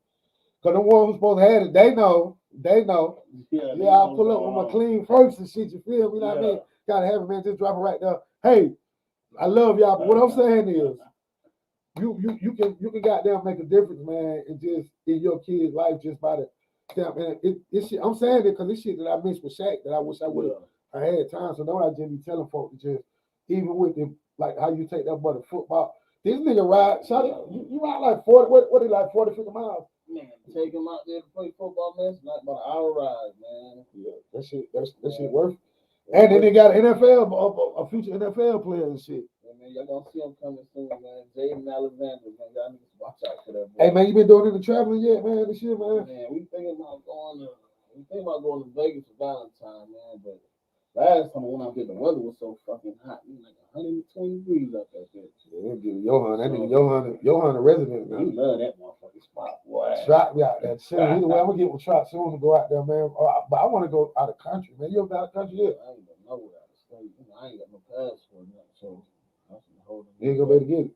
Because the ones who's supposed to have it, they know. Yeah, I'll pull up with my clean first and shit. You feel me? You know what I mean? Gotta have it, man. Just drop it right there. Hey, I love y'all, but what I'm saying is, you can goddamn make a difference, man, and just in your kid's life just by the damn. And it's shit. I'm saying it because it's shit that I missed with Shaq that I wish I would have. I had time, so don't I just be telling folks just even with them like how you take that boy to football. This nigga ride, you ride like 40, what he like 40, 50 miles? Man, take him out there to play football, man. It's not about an hour ride, man. Yeah, that shit worth it. And then they got an NFL, a future NFL player and shit. Yeah, man, y'all gonna see him coming soon, man. Jaden Alexander, man. Y'all need to watch out for that boy. Hey, man, you been doing any traveling yet, man, this year, man? Man, we thinking about going to Vegas for Valentine, man, but last time when I did, the weather was so fucking hot. It was like 120 degrees up that bitch. Yeah, Johan, that nigga Johan a resident now. You love that motherfucking spot, boy. Trot me out there. Shit, either way, I'm gonna get with Trot soon to go out there, man. But I want to go out of country, man. You ever been out of country yet? I ain't got nowhere out of state. I ain't got no passport now, so I'm holding. You ain't gonna be able to get it.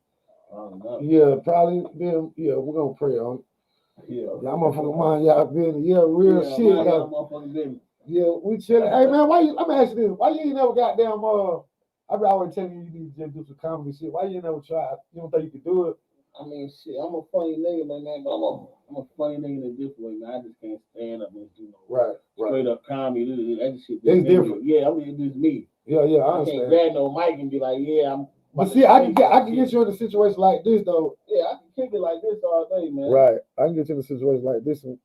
I don't know. Yeah, probably. Then yeah, we're gonna pray on it. Yeah, y'all motherfucking mind, y'all been real shit. Motherfucking business. Yeah, we chilling. Hey man, let me ask you this. Why you ain't never goddamn I be always telling you need to just do some comedy shit. Why you ain't never tried? You don't think you could do it? I mean, shit, I'm a funny nigga, man, but I'm a funny nigga in a different way, man. I just can't stand up and do straight up comedy. That shit. It's different. Yeah, I mean, it's me. Yeah, I understand. Can't grab no mic and be like, yeah, I'm. But see, I can get you in a situation like this though. Yeah, I can kick it like this all day, man. Right, I can get you in a situation like this. And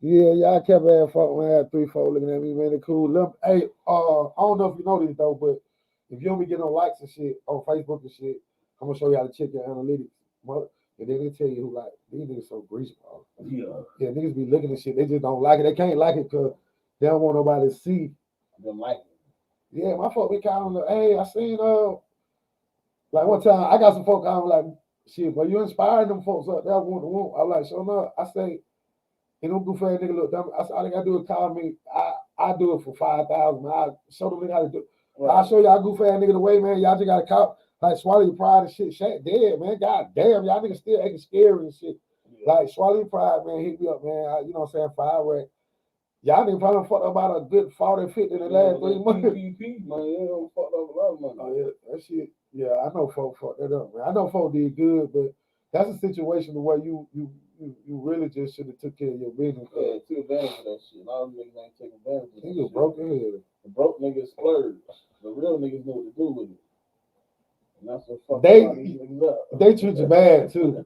yeah, y'all kept having folk, man. I had 3, 4 looking at me, man. They cool. Hey, I don't know if you know this though, but if you don't be getting no likes and shit on Facebook and shit, I'm gonna show you how to check your analytics. And then they tell you who like these niggas so greasy, bro. Yeah, niggas be looking at shit. They just don't like it. They can't like it because they don't want nobody to see them like it. Yeah, my folk be calling them. Hey, I seen like one time I got some folk calling like shit, but you inspiring them folks up there. I was like, so no, I say, you know, goofy ass nigga look dumb. I said, all they gotta do is call me. I do it for 5,000. I show them how to do it. Right. I'll show y'all goofy ass nigga the way, man. Y'all just gotta call. Like, swallow your pride and shit. Shaq dead, man. God damn, y'all niggas still acting scary and shit. Yeah. Like, swallow your pride, man. Hit me up, man. You know what I'm saying? 5 rack. Y'all niggas probably fucked up about a good 40, 50 in the last 3 months. PPP, man. You fucked up a lot of money. Oh, yeah. That shit. Yeah, I know folk fucked that up, man. I know folk did good, but that's a situation where you really just should have took care of your business. Yeah, took advantage of that shit. A lot of niggas ain't taking advantage of that shit. Niggas broke in here. The broke niggas splurge. The real niggas know what to do with it. And that's what they treat you bad too.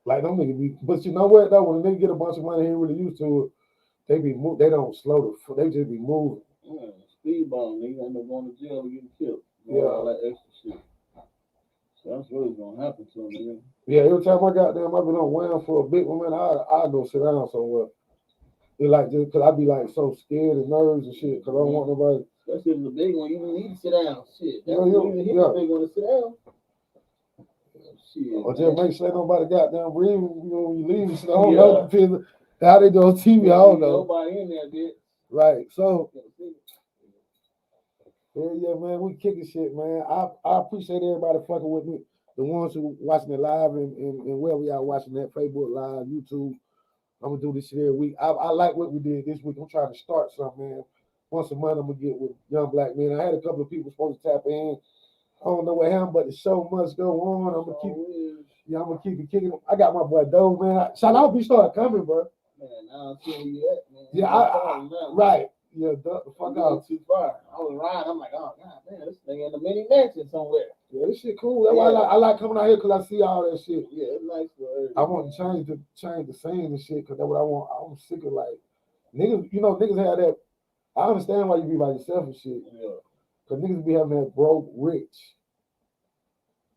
Like them niggas be, but you know what though? When a nigga get a bunch of money, he ain't really used to it. They don't slow they just be moving. Yeah, speedball, nigga end up going to jail or getting killed. All that extra shit. So that's really gonna happen to him, nigga. Yeah, every time I got them, I've been on wham for a bit, man. I go sit down somewhere. It like just cause I be like so scared and nervous and shit, cause I don't want nobody. That shit is a big one. You don't need to sit down. Shit. That's a big one to sit down. Shit. Or just make sure nobody goddamn breathe, you know, when you leave. So I don't know how they do on TV. I don't know. Nobody in there, bitch. Right. So yeah, man, we kicking shit, man. I appreciate everybody fucking with me. the ones who watching it live and wherever y'all watching that, Facebook Live, YouTube. I'm gonna do this shit every week. I like what we did this week. I'm trying to start something, man. Once a month, I'm gonna get with young black men. I had a couple of people supposed to tap in. I don't know what happened, but the show must go on. I'm gonna keep it kicking. I got my boy Doe, man. Shout out, be started coming, bro. Man, I don't see where you at, man. Yeah, right. Yeah, the fuck out. Too far. I was riding. I'm like, oh god, man, this nigga in a mini mansion somewhere. Yeah, this shit cool. That's why I like coming out here because I see all that shit. Yeah, it's nice for her. I want to change the scene and shit because that's what I want. I'm sick of like niggas. You know, niggas have that. I understand why you be by yourself and shit. Yeah. Cause niggas be having that broke rich.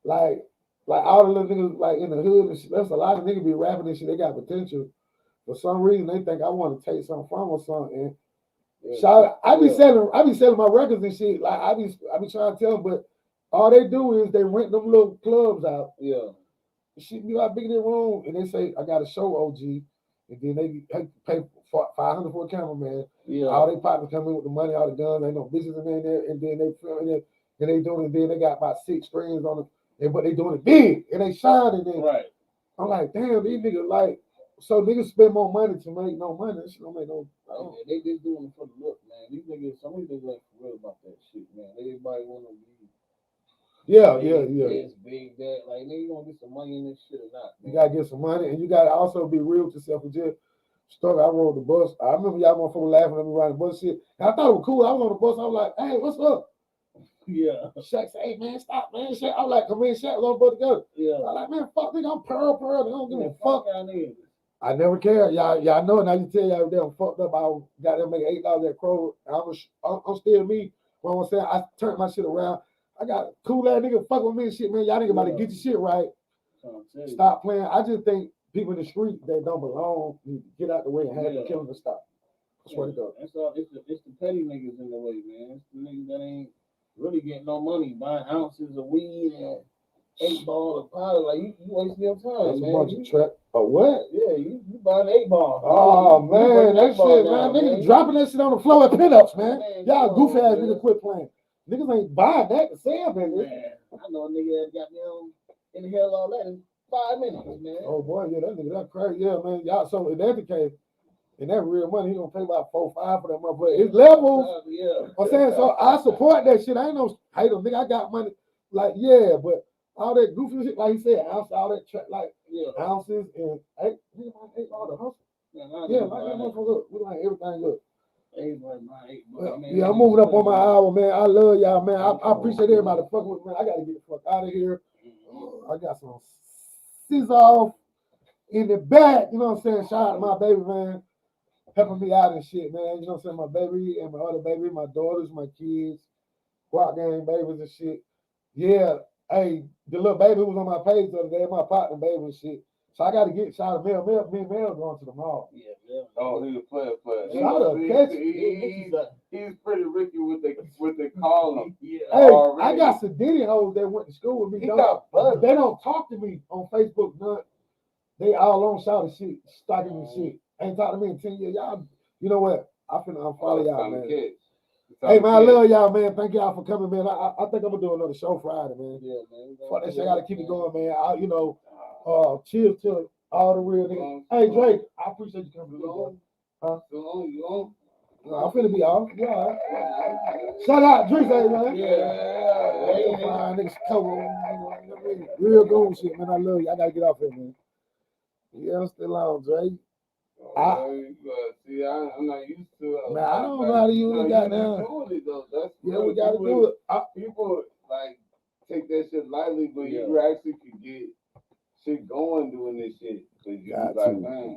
Like all the little niggas like in the hood and shit. That's a lot of niggas be rapping and shit. They got potential. For some reason, they think I want to take something from or something. And I be selling my records and shit. Like I be trying to tell them, but all they do is they rent them little clubs out. Yeah. Shit be like big in their room, and they say I got a show OG, and then they pay for $500 for a cameraman. Yeah. All they partners come in with the money, all the guns, ain't no bitches in there, and then they filming it, and they doing it. Then they got about 6 screens on it, but they doing it big, and they shining. Then right. I'm like, damn, these niggas like. So niggas spend more money to make no money. That shit don't make no. They just doing it for the look, man. These niggas, some of these niggas ain't for real about that shit, man. Everybody want to be. Yeah. This big, that. Like, nigga, you gonna get some money in this shit or not? Man? You gotta get some money, and you gotta also be real to yourself. Stuck. I rode the bus. I remember y'all motherfuckers laughing at me riding the bus shit. And I thought it was cool. I was on the bus. I was like, hey, what's up? Yeah. Shaq said, hey, man, stop, man. Shaq. I was like, come in, Shaq, was on the bus together. Yeah. I was like, man, fuck, nigga, I'm PearlPearl. They don't give a fuck. Nigga. I never cared. Y'all know, and I just tell y'all, damn fucked up. I got them making $8 at Kroger. I'm still me. What I'm saying, I turned my shit around. I got cool ass nigga fuck with me and shit, man. Y'all nigga about to get your shit right. Stop playing. I just think people in the street that don't belong need to get out the way and have the killing to stop. I swear to God. That's all. It's the petty niggas in the way, man. It's the niggas that ain't really getting no money, buying ounces of weed and 8-ball of powder. Like you wasting your time, That's man. A bunch of trap. What? Yeah, you buying 8-ball. Oh man, that shit, down, man. Niggas dropping that shit on the floor at pinups, man. Y'all goofy ass niggas quit playing. Niggas ain't buying that to sell, man. I know a nigga that got me on in the hell all that in 5 minutes, man. Oh boy, yeah, that nigga that crazy, yeah, man. Y'all, so in that case, and that real money, he gonna pay about $4-5 for that motherfucker. It's levels. Yeah. I'm saying, so I support that shit. I ain't no hater, nigga. I got money, like yeah, but all that goofy shit, like he said, ounce, all that like ounces and $8 the hustle. Yeah, like that motherfucker. Look, we like everything look. Yeah, I'm moving up on my hour, man. I love y'all, man. I appreciate everybody fucking with me. I gotta get the fuck out of here. I got some scissors off in the back. You know what I'm saying? Shout out to my baby, man. Helping me out and shit, man. You know what I'm saying? My baby and my other baby, my daughters, my kids, rock gang babies and shit. Yeah, hey, the little baby who was on my page the other day, my partner baby and shit. So I got to get shout out to Mel. Me and Mel going to the mall. Yeah. Oh, he was player. Shout out to He's pretty Ricky with the column. Yeah. Hey, already. I got some Diddy hoes that went to school with me. They don't talk to me on Facebook, none. They all on shout shit, stalking me shit. Ain't talking to me in 10 years. Y'all, you know what? I'm finna unfollow y'all, man. Hey, man, I love y'all, man. Thank y'all for coming, man. I think I'm gonna do another show Friday, man. Yeah, man. Fuck that shit. I gotta keep it going, man. Cheers to all the real niggas. Hey, Drake, I appreciate you coming. Huh? You on? No, I'm finna be off. You all right? Shout out, Drake, man. Yeah. Fine niggas, real goon shit, man. I love you. I gotta get off here, man. Yeah, I'm still on, Drake. See, I'm not used to it. Man, I don't know how to use it, goddamn. We gotta do it. People like take that shit lightly, but you actually could get shit going doing this shit. Cause you like, man.